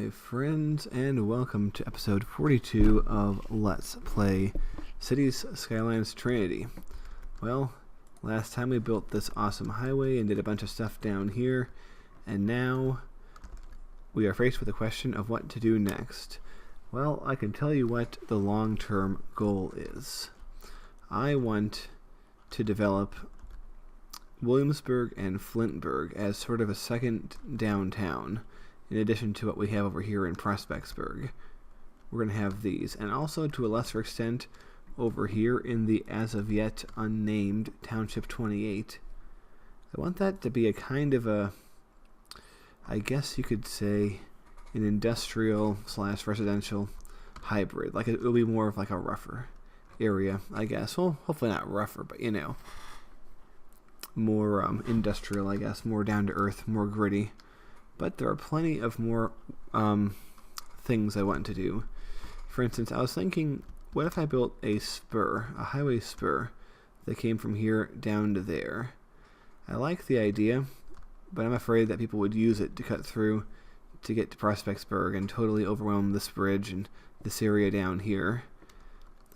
my friends, and welcome to episode 42 of Let's Play Cities, Skylines, Trinity. Well, last time we built this awesome highway and did a bunch of stuff down here, and now we are faced with the question of what to do next. Well, I can tell you what the long-term goal is. I want to develop Williamsburg and Flintburg as sort of a second downtown, in addition to what we have over here in Prospectsburg. We're going to have these, and also to a lesser extent over here in the as of yet unnamed Township 28. I want that to be a kind of a, I guess you could say, an industrial slash residential hybrid. Like it will be more of like a rougher area, I guess. Well, hopefully not rougher, but you know, more industrial, I guess, more down to earth, more gritty. But there are plenty of more things I want to do. For instance, I was thinking, what if I built a spur, a highway spur, that came from here down to there? I like the idea, but I'm afraid that people would use it to cut through to get to Prospectsburg and totally overwhelm this bridge and this area down here.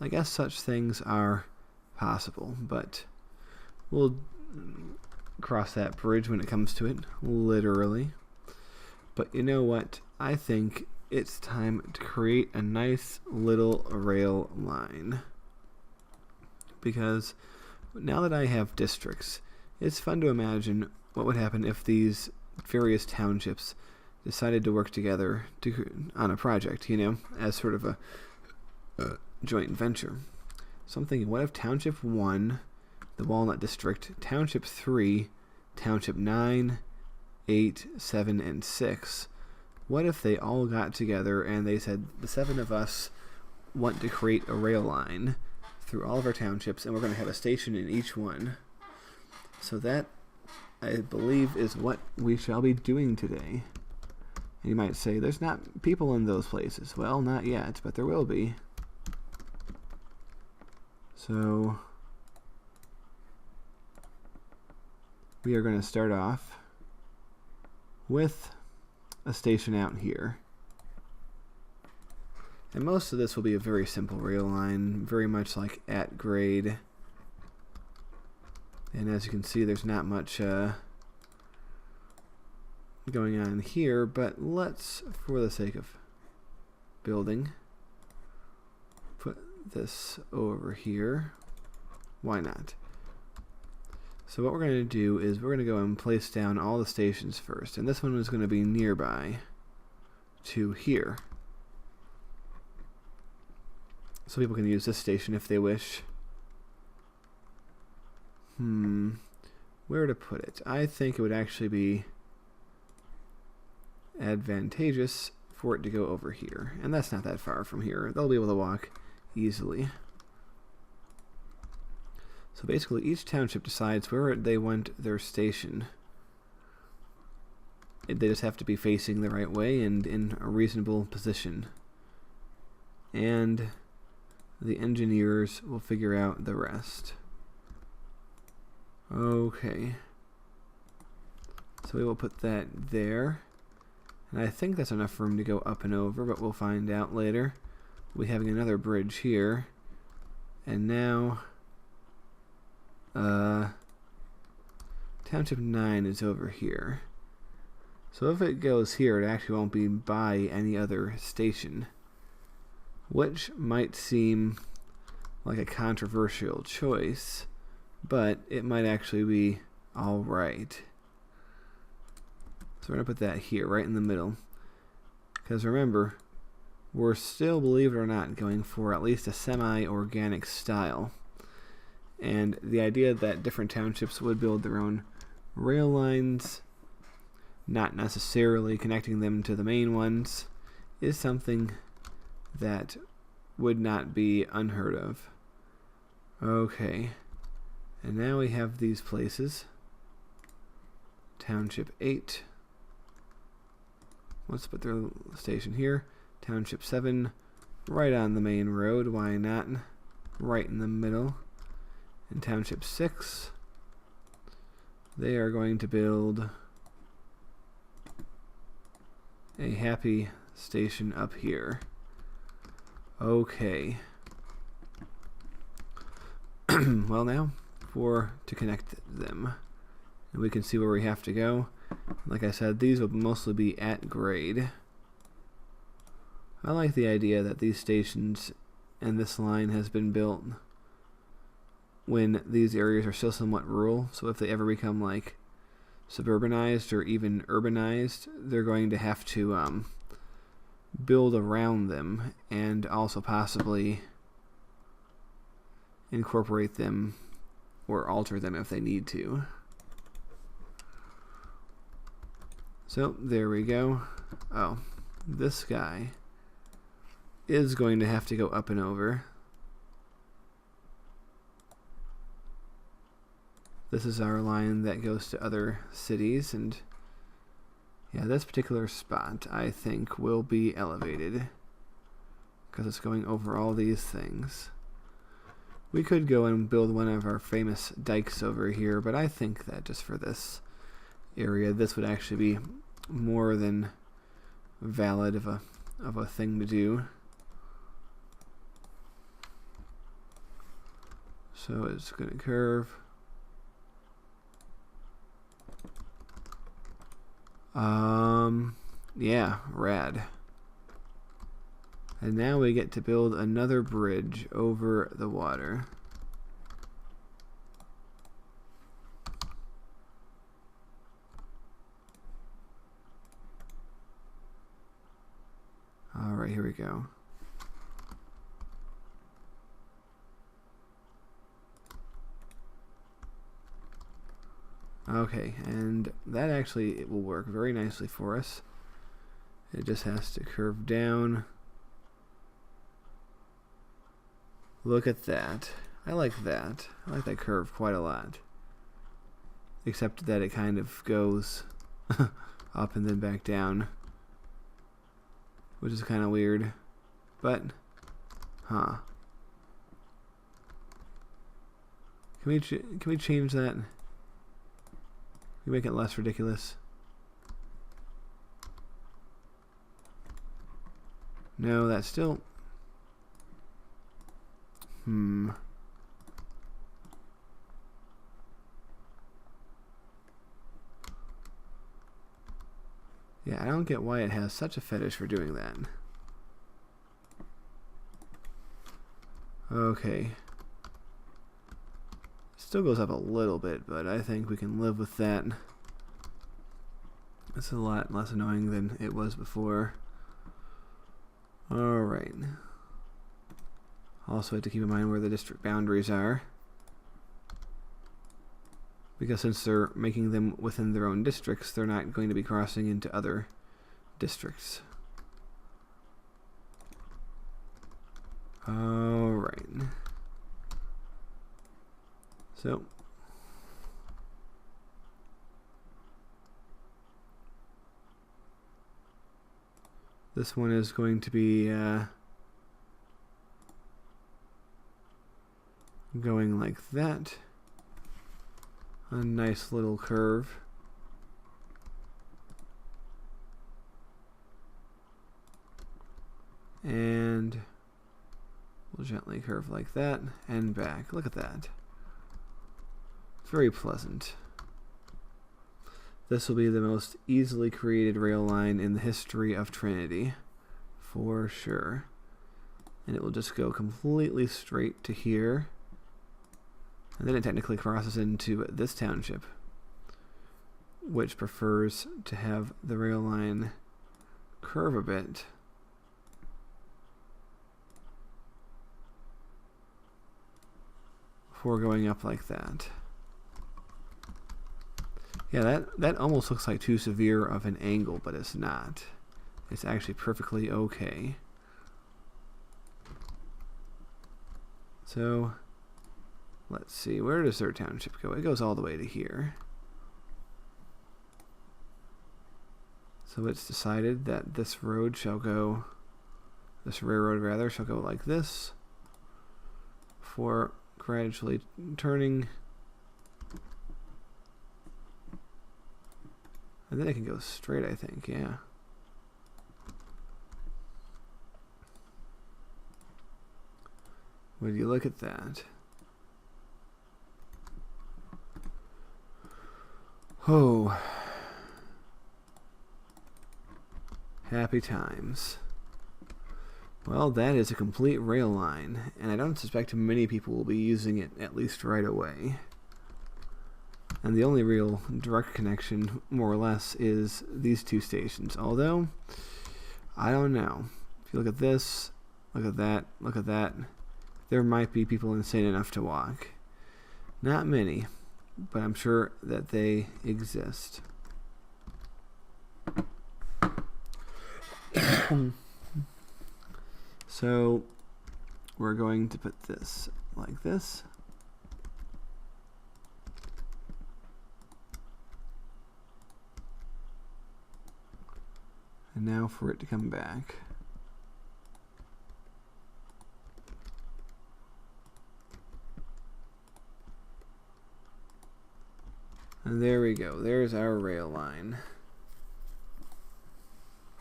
I guess such things are possible, but we'll cross that bridge when it comes to it, literally. But you know what? I think it's time to create a nice little rail line. Because now that I have districts, it's fun to imagine what would happen if these various townships decided to work together on a project, you know, as sort of a joint venture. So I'm thinking, what if Township 1, the Walnut District, Township 3, Township 9, 8, 7, and 6, what if they all got together and they said, the 7 of us want to create a rail line through all of our townships, and we're going to have a station in each one. So that, I believe, is what we shall be doing today. And you might say, there's not people in those places. Well, not yet, but there will be. So we are going to start off with a station out here. And most of this will be a very simple rail line, very much like at grade. And as you can see, there's not much going on here, but let's, for the sake of building, put this over here. Why not? So what we're going to do is we're going to go and place down all the stations first, and this one is going to be nearby to here. So people can use this station if they wish. Where to put it? I think it would actually be advantageous for it to go over here, and that's not that far from here. They'll be able to walk easily. So basically each township decides where they want their station. They just have to be facing the right way and in a reasonable position. And the engineers will figure out the rest. Okay. So we will put that there. And I think that's enough room to go up and over, but we'll find out later. We'll be having another bridge here. And now Township 9 is over here. So if it goes here, it actually won't be by any other station, which might seem like a controversial choice, but it might actually be alright. So we're going to put that here, right in the middle. Because remember, we're still, believe it or not, going for at least a semi-organic style. And the idea that different townships would build their own rail lines, not necessarily connecting them to the main ones, is something that would not be unheard of. Okay. And now we have these places. Township 8. Let's put their station here. Township 7, right on the main road. Why not? Right in the middle. And Township 6, they are going to build a happy station up here. Okay. Well, now to connect them. And we can see where we have to go. Like I said, these will mostly be at grade. I like the idea that these stations and this line has been built when these areas are still somewhat rural, so if they ever become like suburbanized or even urbanized, they're going to have to build around them and also possibly incorporate them or alter them if they need to. So there we go. Oh, this guy is going to have to go up and over. This is our line that goes to other cities, and yeah, this particular spot I think will be elevated because it's going over all these things. We could go and build one of our famous dikes over here, but I think that just for this area, this would actually be more than valid of a thing to do. So it's going to curve. Yeah, rad. And now we get to build another bridge over the water. Alright, here we go. Okay, and that actually it will work very nicely for us. It just has to curve down. Look at that. I like that. I like that curve quite a lot. Except that it kind of goes up and then back down, which is kind of weird. But, huh. Can we change that? Can we make it less ridiculous? No, that's still... Yeah, I don't get why it has such a fetish for doing that. Okay. Still goes up a little bit, but I think we can live with that. It's a lot less annoying than it was before. Alright. Also have to keep in mind where the district boundaries are, because since they're making them within their own districts, they're not going to be crossing into other districts. Alright. So this one is going to be going like that. A nice little curve. And we'll gently curve like that and back. Look at that. Very pleasant. This will be the most easily created rail line in the history of Trinity, for sure. And it will just go completely straight to here. And then it technically crosses into this township, which prefers to have the rail line curve a bit. Before going up like that. Yeah, that almost looks like too severe of an angle, but it's not. It's actually perfectly okay. So, let's see, where does their township go? It goes all the way to here. So it's decided that this road shall go, this railroad rather, shall go like this, before gradually turning. And then it can go straight, I think, yeah. Would you look at that? Oh. Happy times. Well, that is a complete rail line, and I don't suspect many people will be using it, at least right away. And the only real direct connection, more or less, is these two stations. Although, I don't know. If you look at this, look at that, look at that, there might be people insane enough to walk. Not many, but I'm sure that they exist. So we're going to put this like this. And now for it to come back. And there we go. There's our rail line.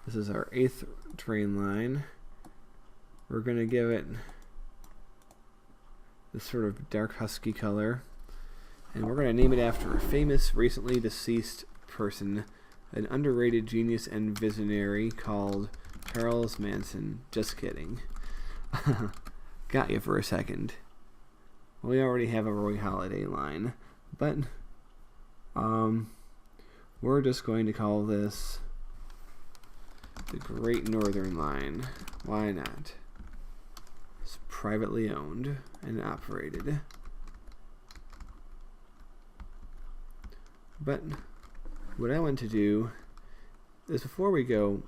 This is our 8th train line. We're going to give it this sort of dark husky color. And we're going to name it after a famous, recently deceased person, an underrated genius and visionary called Charles Manson. Just kidding. Got you for a second. We already have a Roy Halladay line, but we're just going to call this the Great Northern Line. Why not? It's privately owned and operated. But what I want to do is, before we go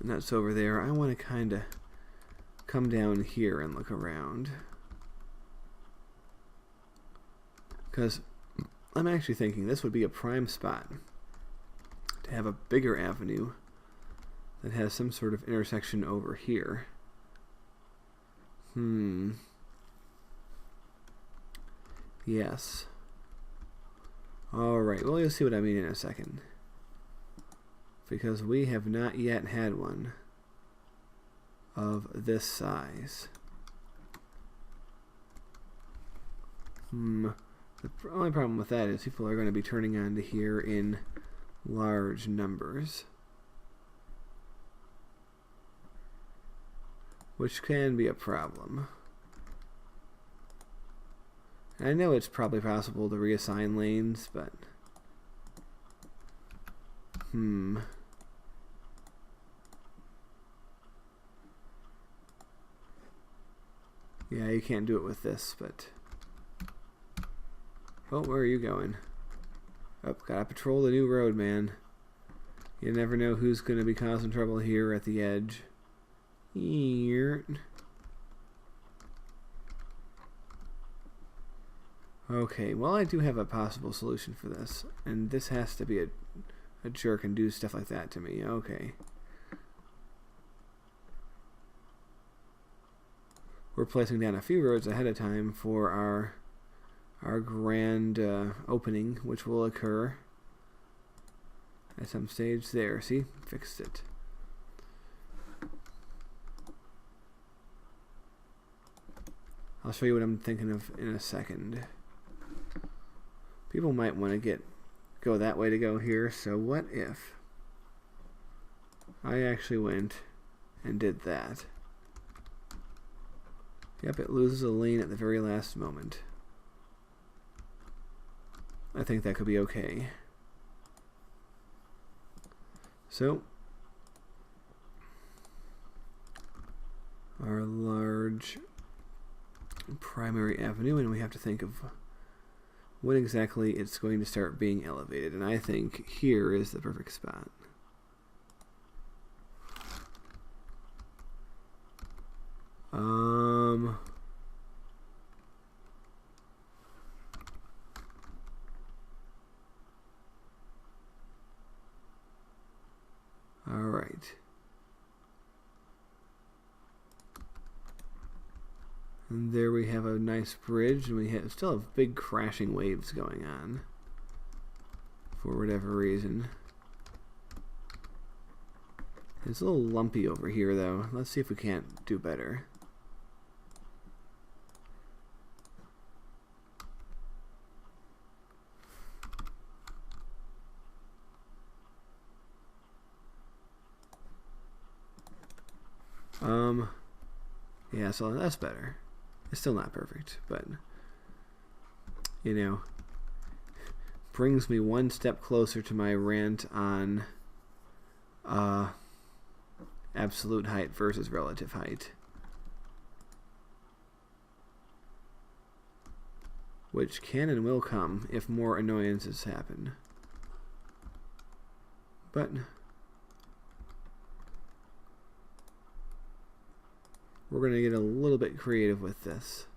nuts over there, I want to kind of come down here and look around. Because I'm actually thinking this would be a prime spot to have a bigger avenue that has some sort of intersection over here. Yes. Alright, well, you'll see what I mean in a second. Because we have not yet had one of this size. The only problem with that is people are going to be turning onto here in large numbers, which can be a problem. I know it's probably possible to reassign lanes, but yeah, you can't do it with this, but oh, where are you going? Oh, gotta patrol the new road, man. You never know who's gonna be causing trouble here at the edge. Here. Okay, well, I do have a possible solution for this, and this has to be a jerk and do stuff like that to me. Okay. We're placing down a few roads ahead of time for our grand opening, which will occur at some stage there. See? Fixed it. I'll show you what I'm thinking of in a second. People might want to go that way to go here, so what if I actually went and did that? Yep, it loses a lane at the very last moment. I think that could be okay. So, our large primary avenue, and we have to think of when exactly it's going to start being elevated, and I think here is the perfect spot. All right. And there we have a nice bridge, and we still have big crashing waves going on for whatever reason. It's a little lumpy over here, though. Let's see if we can't do better. Yeah, so that's better. It's still not perfect, but you know, brings me one step closer to my rant on absolute height versus relative height, which can and will come if more annoyances happen. But we're going to get a little bit creative with this.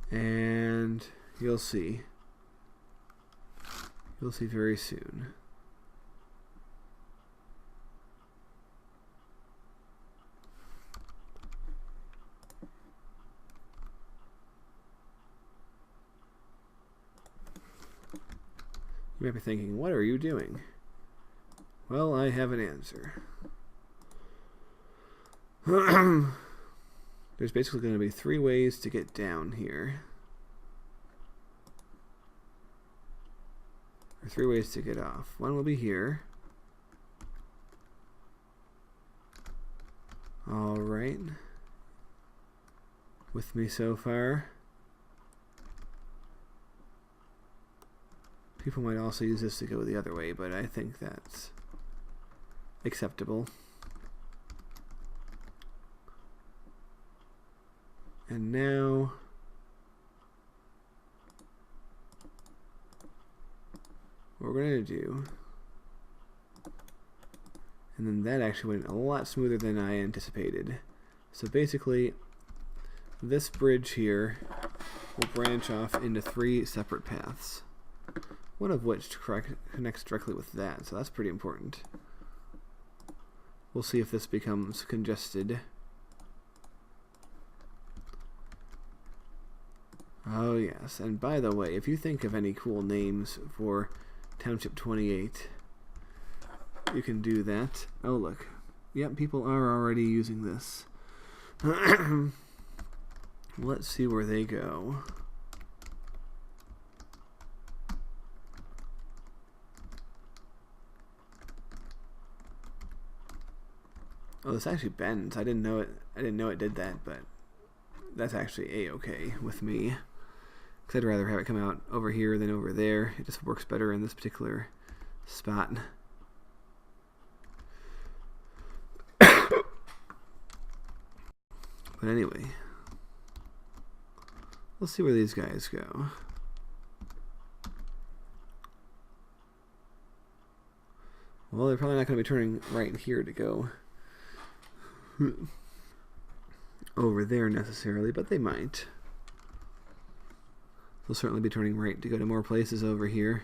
And you'll see. You'll see very soon. You might be thinking, what are you doing? Well, I have an answer. There's basically going to be 3 ways to get down here. Or 3 ways to get off. One will be here. Alright. With me so far? People might also use this to go the other way, but I think that's acceptable. And now what we're going to do, and then that actually went a lot smoother than I anticipated. So basically, this bridge here will branch off into 3 separate paths, one of which connects directly with that, so that's pretty important. We'll see if this becomes congested. Oh yes, and by the way, if you think of any cool names for Township 28, you can do that. Oh look, yep, people are already using this. Let's see where they go. Oh, this actually bends. I didn't know it did that, but that's actually a-okay with me. Because I'd rather have it come out over here than over there. It just works better in this particular spot. But anyway, let's see where these guys go. Well, they're probably not going to be turning right here to go over there necessarily, but they might. They'll certainly be turning right to go to more places over here.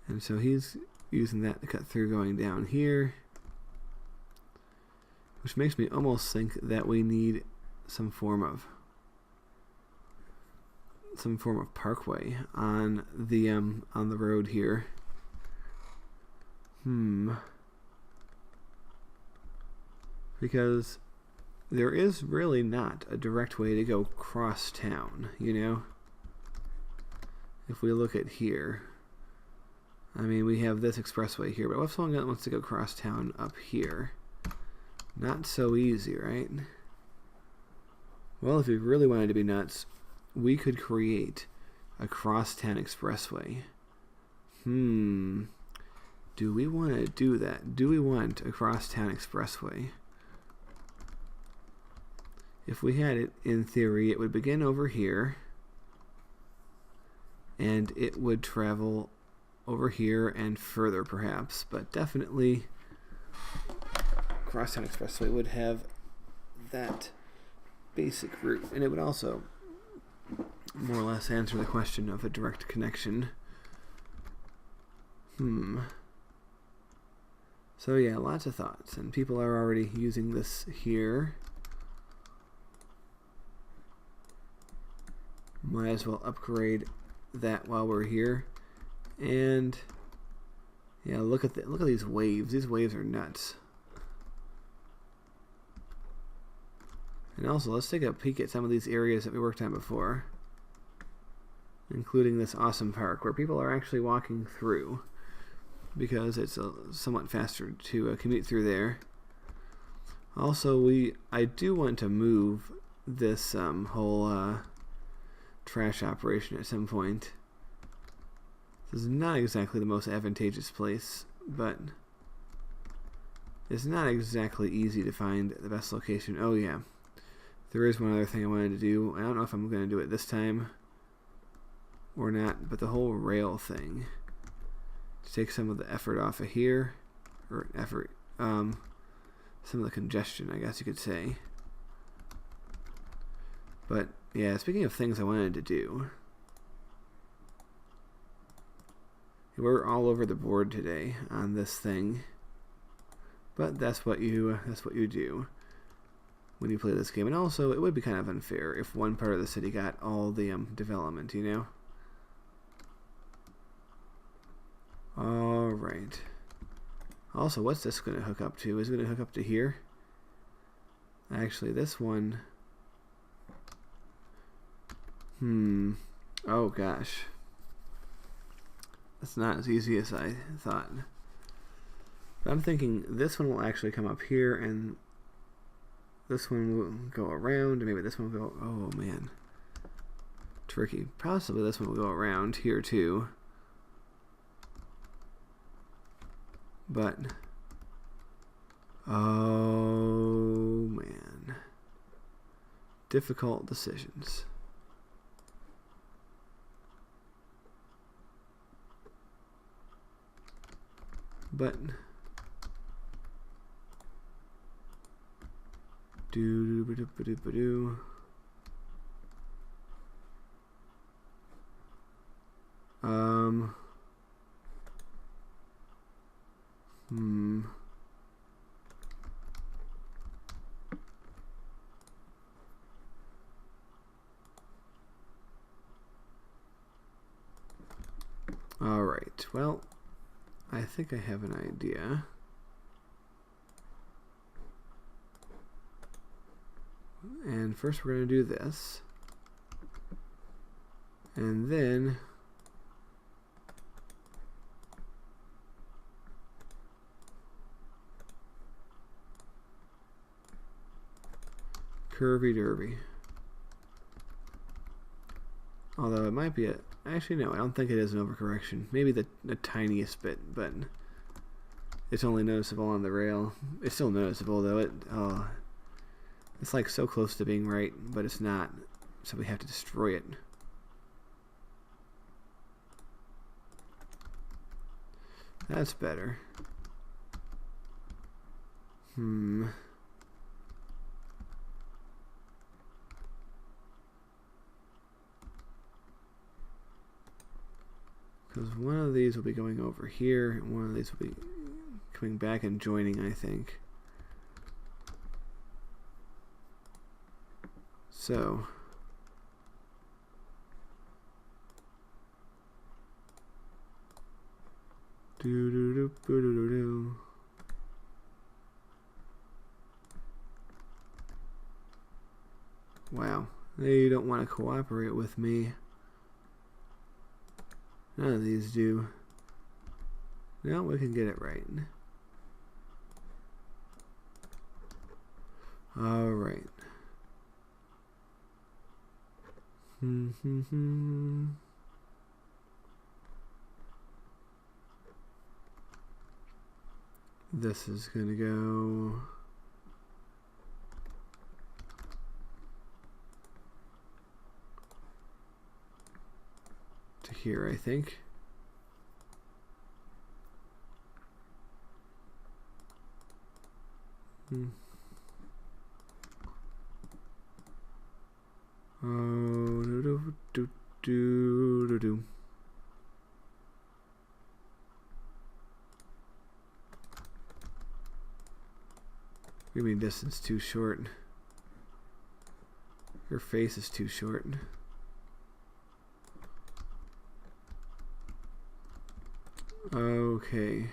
And so he's using that to cut through going down here, which makes me almost think that we need some form of parkway on the road here. Because there is really not a direct way to go cross town, you know? If we look at here, I mean, we have this expressway here, but what if someone wants to go cross town up here? Not so easy, right? Well, if we really wanted to be nuts, we could create a crosstown expressway. Do we want to do that? Do we want a crosstown expressway? If we had it, in theory, it would begin over here, and it would travel over here and further, perhaps, but definitely Crosstown Expressway would have that basic route, and it would also more or less answer the question of a direct connection. So yeah, lots of thoughts, and people are already using this here. Might as well upgrade that while we're here. And yeah, look at these waves. These waves are nuts. And also, let's take a peek at some of these areas that we worked on before, including this awesome park where people are actually walking through, because it's somewhat faster to commute through there. Also, I do want to move this whole trash operation at some point. This is not exactly the most advantageous place, but it's not exactly easy to find the best location. Oh yeah, there is one other thing I wanted to do. I don't know if I'm going to do it this time or not, but the whole rail thing, to take some of the effort off of here, or some of the congestion, I guess you could say. But yeah, speaking of things I wanted to do, we're all over the board today on this thing, but that's what you do when you play this game. And also, it would be kind of unfair if one part of the city got all the development, you know. All right. Also, what's this going to hook up to? Is it going to hook up to here? Actually, this one. Oh gosh. That's not as easy as I thought. But I'm thinking this one will actually come up here, and this one will go around, and maybe this one will go. Oh man. Tricky. Possibly this one will go around here too. But, oh man, difficult decisions. But, do. All right, well, I think I have an idea. And first we're going to do this. And then curvy derby. Although it might be a... Actually, no, I don't think it is an overcorrection. Maybe the tiniest bit, but it's only noticeable on the rail. It's still noticeable, though. It's like so close to being right, but it's not. So we have to destroy it. That's better. Because one of these will be going over here, and one of these will be coming back and joining, I think. So, wow, they don't want to cooperate with me. None of these do. No, we can get it right. All right. This is gonna go to here, I think. Oh, do. You mean distance too short? Your face is too short. Okay.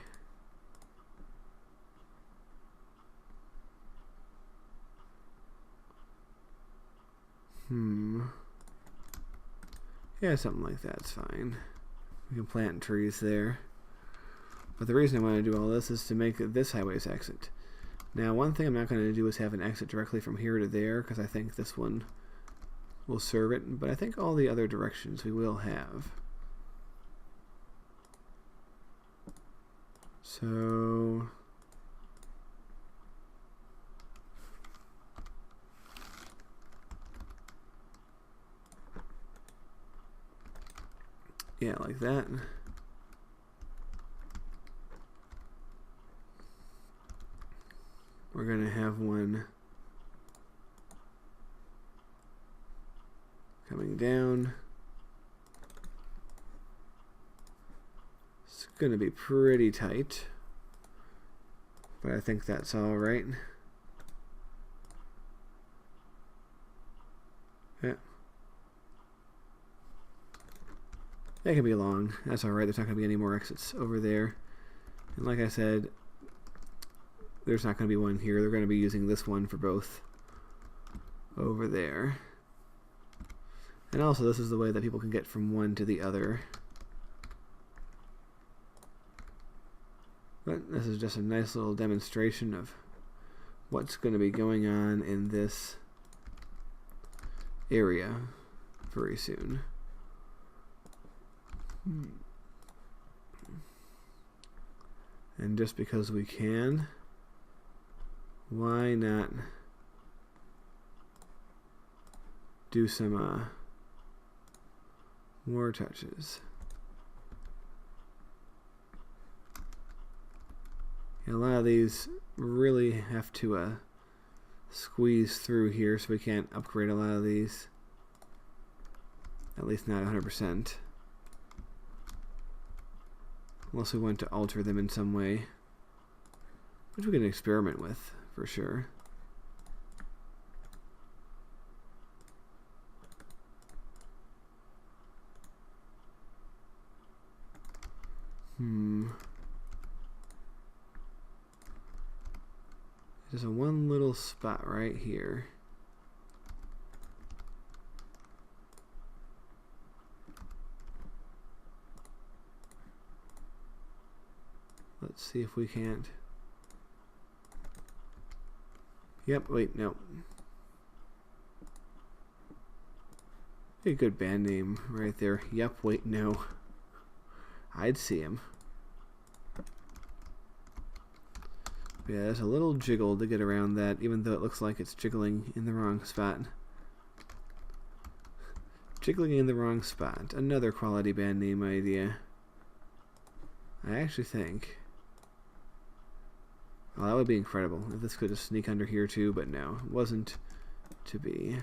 Yeah, something like that's fine. We can plant trees there. But the reason I want to do all this is to make this highway's exit. Now, one thing I'm not going to do is have an exit directly from here to there, because I think this one will serve it. But I think all the other directions we will have. So... yeah, like that. We're going to have one coming down. It's going to be pretty tight, but I think that's all right. Yeah. That can be long. That's alright. There's not going to be any more exits over there. And like I said, there's not going to be one here. They're going to be using this one for both over there. And also, this is the way that people can get from one to the other. But this is just a nice little demonstration of what's going to be going on in this area very soon. And just because we can, why not do some more touches? And a lot of these really have to squeeze through here, so we can't upgrade a lot of these. At least not 100%. Unless we want to alter them in some way, which we can experiment with, for sure. There's a one little spot right here. Let's see if we can't. Yep, wait, no. A good band name right there. Yep, wait, no. I'd see him. Yeah, there's a little jiggle to get around that, even though it looks like it's jiggling in the wrong spot. Jiggling in the wrong spot. Another quality band name idea. I actually think... well, that would be incredible if this could just sneak under here too, but no, it wasn't to be.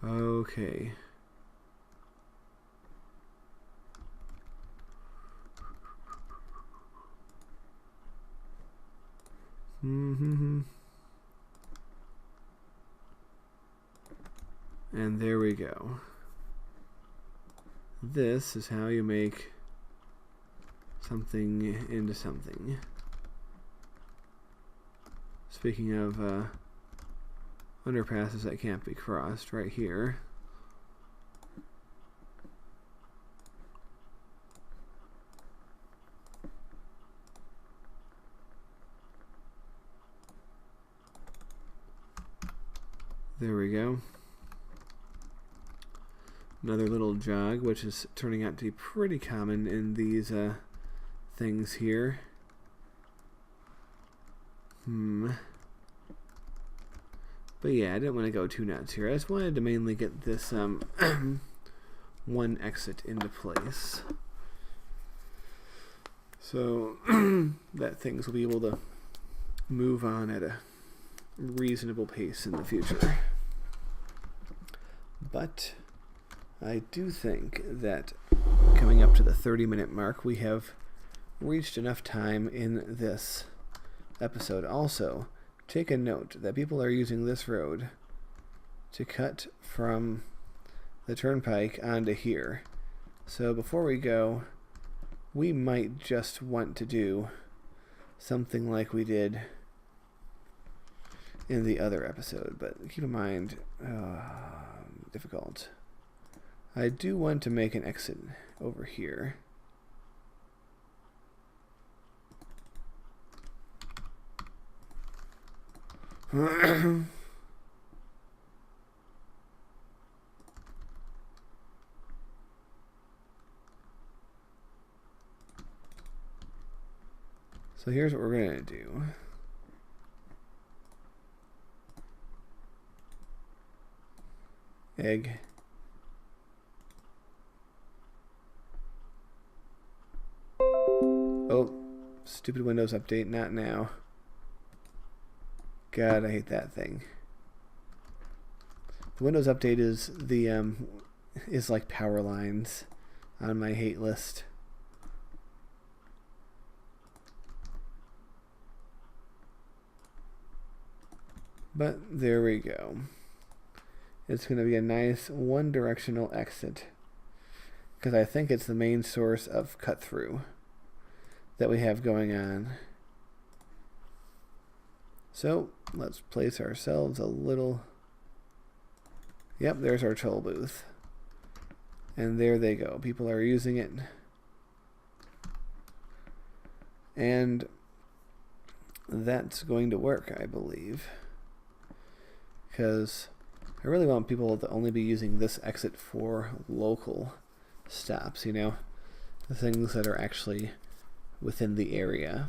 Okay. And there we go. This is how you make something into something. Speaking of underpasses that can't be crossed, right here. There we go. Another little jog, which is turning out to be pretty common in these things here. But yeah, I didn't want to go too nuts here. I just wanted to mainly get this one exit into place, so that things will be able to move on at a reasonable pace in the future. But I do think that coming up to the 30-minute mark, we have reached enough time in this episode. Also, take a note that people are using this road to cut from the turnpike onto here. So before we go, we might just want to do something like we did in the other episode, but keep in mind, difficult. I do want to make an exit over here. So here's what we're going to do. Egg. Oh, stupid Windows update, not now. God, I hate that thing. The Windows update is like power lines on my hate list. But there we go. It's going to be a nice one-directional exit, because I think it's the main source of cut-through that we have going on. So let's place ourselves a little. Yep, there's our toll booth. And there they go. People are using it. And that's going to work, I believe. Because I really want people to only be using this exit for local stops, you know? The things that are actually within the area.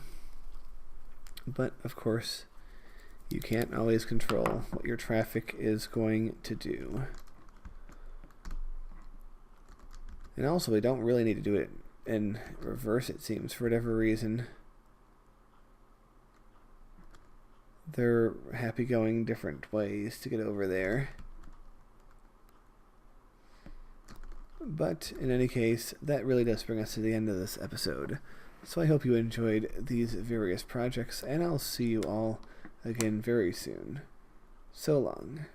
But, of course, you can't always control what your traffic is going to do. And also, we don't really need to do it in reverse, it seems, for whatever reason. They're happy going different ways to get over there. But in any case, that really does bring us to the end of this episode. So I hope you enjoyed these various projects, and I'll see you all again very soon. So long.